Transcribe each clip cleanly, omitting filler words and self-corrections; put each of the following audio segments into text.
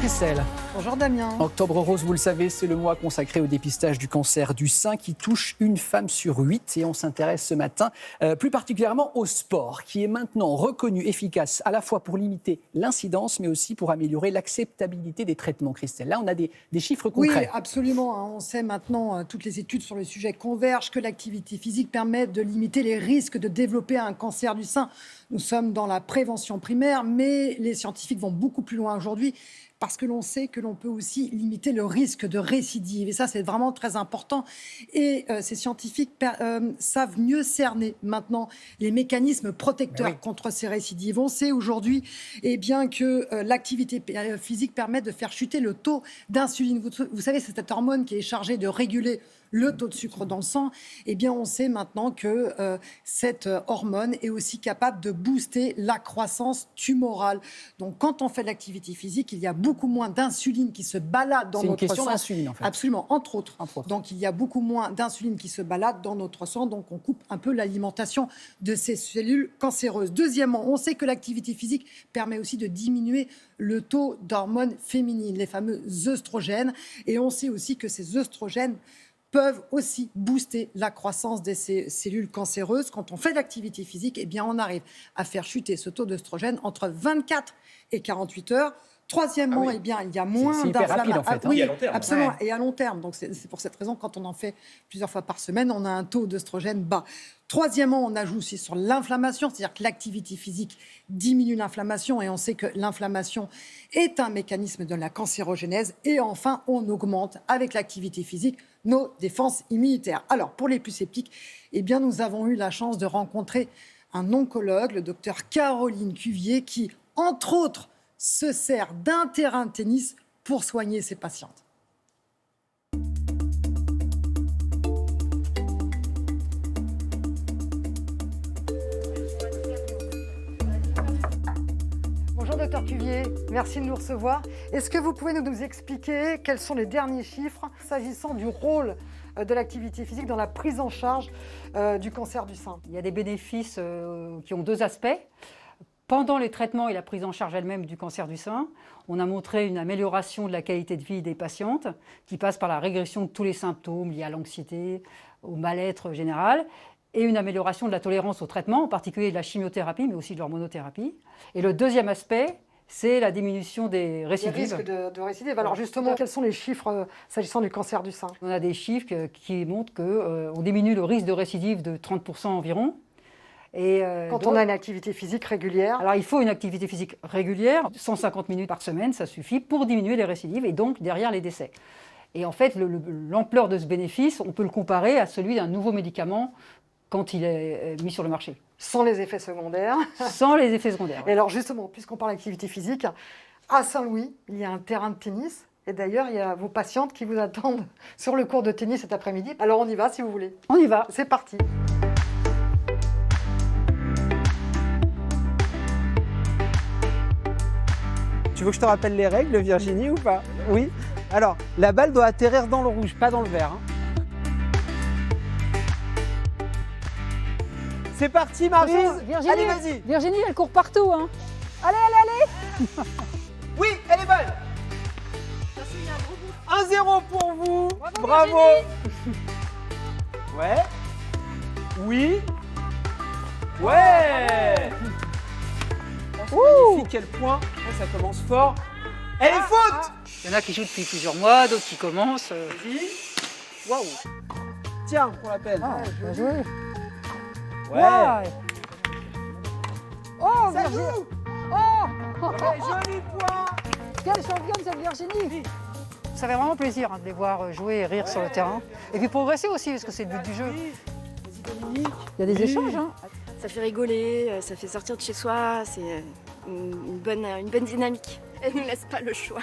Christelle. Bonjour Damien. Octobre rose, vous le savez, c'est le mois consacré au dépistage du cancer du sein qui touche une femme sur 8. Et on s'intéresse ce matin plus particulièrement au sport, qui est maintenant reconnu efficace à la fois pour limiter l'incidence, mais aussi pour améliorer l'acceptabilité des traitements. Christelle, là on a des chiffres concrets. Oui, absolument. On sait maintenant, toutes les études sur le sujet convergent, que l'activité physique permet de limiter les risques de développer un cancer du sein. Nous sommes dans la prévention primaire, mais les scientifiques vont beaucoup plus loin aujourd'hui, parce que l'on sait que l'on peut aussi limiter le risque de récidive. Et ça, c'est vraiment très important. Et ces scientifiques savent mieux cerner maintenant les mécanismes protecteurs contre ces récidives. On sait aujourd'hui que l'activité physique permet de faire chuter le taux d'insuline. Vous savez, c'est cette hormone qui est chargée de réguler le taux de sucre dans le sang. On sait maintenant que cette hormone est aussi capable de booster la croissance tumorale. Donc, quand on fait de l'activité physique, il y a beaucoup moins d'insuline qui se balade dans notre sang. C'est une question d'insuline, en fait. Absolument, entre autres. Donc, il y a beaucoup moins d'insuline qui se balade dans notre sang. Donc, on coupe un peu l'alimentation de ces cellules cancéreuses. Deuxièmement, on sait que l'activité physique permet aussi de diminuer le taux d'hormones féminines, les fameux œstrogènes. Et on sait aussi que ces œstrogènes peuvent aussi booster la croissance de ces cellules cancéreuses. Quand on fait de l'activité physique, on arrive à faire chuter ce taux d'œstrogène entre 24 et 48 heures. Troisièmement, il y a moins d'inflammation. En fait, oui, à long terme. Absolument, et à long terme. Donc c'est pour cette raison, quand on en fait plusieurs fois par semaine, on a un taux d'œstrogène bas. Troisièmement, on ajoute aussi sur l'inflammation, c'est-à-dire que l'activité physique diminue l'inflammation, et on sait que l'inflammation est un mécanisme de la cancérogénèse. Et enfin, on augmente avec l'activité physique nos défenses immunitaires. Alors, pour les plus sceptiques, nous avons eu la chance de rencontrer un oncologue, le docteur Caroline Cuvier, qui, entre autres, se sert d'un terrain de tennis pour soigner ses patientes. Bonjour docteur Cuvier, merci de nous recevoir. Est-ce que vous pouvez nous expliquer quels sont les derniers chiffres s'agissant du rôle de l'activité physique dans la prise en charge du cancer du sein? Il y a des bénéfices qui ont deux aspects. Pendant les traitements et la prise en charge elle-même du cancer du sein, on a montré une amélioration de la qualité de vie des patientes qui passe par la régression de tous les symptômes liés à l'anxiété, au mal-être général, et une amélioration de la tolérance au traitement, en particulier de la chimiothérapie, mais aussi de l'hormonothérapie. Et le deuxième aspect, c'est la diminution des récidives. Les risques de récidive. Alors justement, quels sont les chiffres s'agissant du cancer du sein? On a des chiffres qui montrent qu'on diminue le risque de récidive de 30% environ. Quand on a une activité physique régulière? Alors il faut une activité physique régulière, 150 minutes par semaine, ça suffit pour diminuer les récidives et donc derrière les décès. Et en fait, l'ampleur de ce bénéfice, on peut le comparer à celui d'un nouveau médicament quand il est mis sur le marché. Sans les effets secondaires? Sans les effets secondaires. Et alors justement, puisqu'on parle d'activité physique, à Saint-Louis, il y a un terrain de tennis. Et d'ailleurs, il y a vos patientes qui vous attendent sur le cours de tennis cet après-midi. Alors on y va si vous voulez. On y va. C'est parti. Tu veux que je te rappelle les règles, Virginie, ou pas? Oui. Alors, la balle doit atterrir dans le rouge, pas dans le vert. C'est parti, Maryse. Virginie, allez, vas-y. Virginie, elle court partout. Hein. Allez, allez, allez. Oui, elle est bonne. 1-0 pour vous. Bravo. Ouais. Oui. Ouais. Magnifique, quel point. Ça commence fort. Elle est faute. Il y en a qui jouent depuis plusieurs mois, d'autres qui commencent. Vas-y. Waouh. Tiens, pour la peine. Ah, bien joué. Ouais. Ouais. Oh, Ça Virginie. joue. Oh, Ouais, joli point. quelle championne cette Virginie. Ça fait vraiment plaisir de les voir jouer et rire sur le terrain. Et puis progresser aussi, parce que c'est le but du jeu. Vas-y, Dominique. Il y a des échanges. Hein. Ça fait rigoler, ça fait sortir de chez soi, c'est une bonne dynamique. Elle ne nous laisse pas le choix.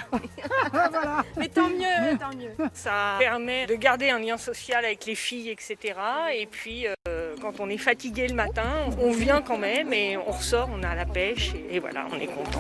Voilà. Mais tant mieux. Ça permet de garder un lien social avec les filles, etc. Et puis, quand on est fatigué le matin, on vient quand même et on ressort, on a la pêche et voilà, on est content.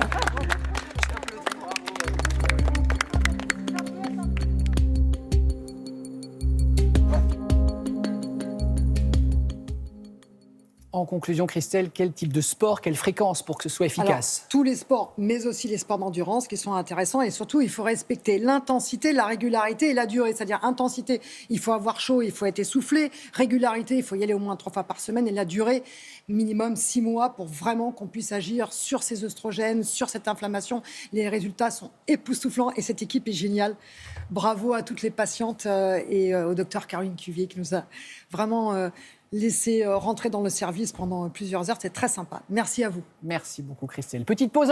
En en conclusion, Christelle, quel type de sport, quelle fréquence pour que ce soit efficace? Alors, tous les sports, mais aussi les sports d'endurance qui sont intéressants. Et surtout, il faut respecter l'intensité, la régularité et la durée. C'est-à-dire, intensité, il faut avoir chaud, il faut être essoufflé. Régularité, il faut y aller au moins 3 fois par semaine. Et la durée, minimum 6 mois pour vraiment qu'on puisse agir sur ces œstrogènes, sur cette inflammation. Les résultats sont époustouflants et cette équipe est géniale. Bravo à toutes les patientes et au docteur Caroline Cuvier qui nous a vraiment laissé rentrer dans le service pendant plusieurs heures. C'est très sympa. Merci à vous. Merci beaucoup, Christelle. Petite pause.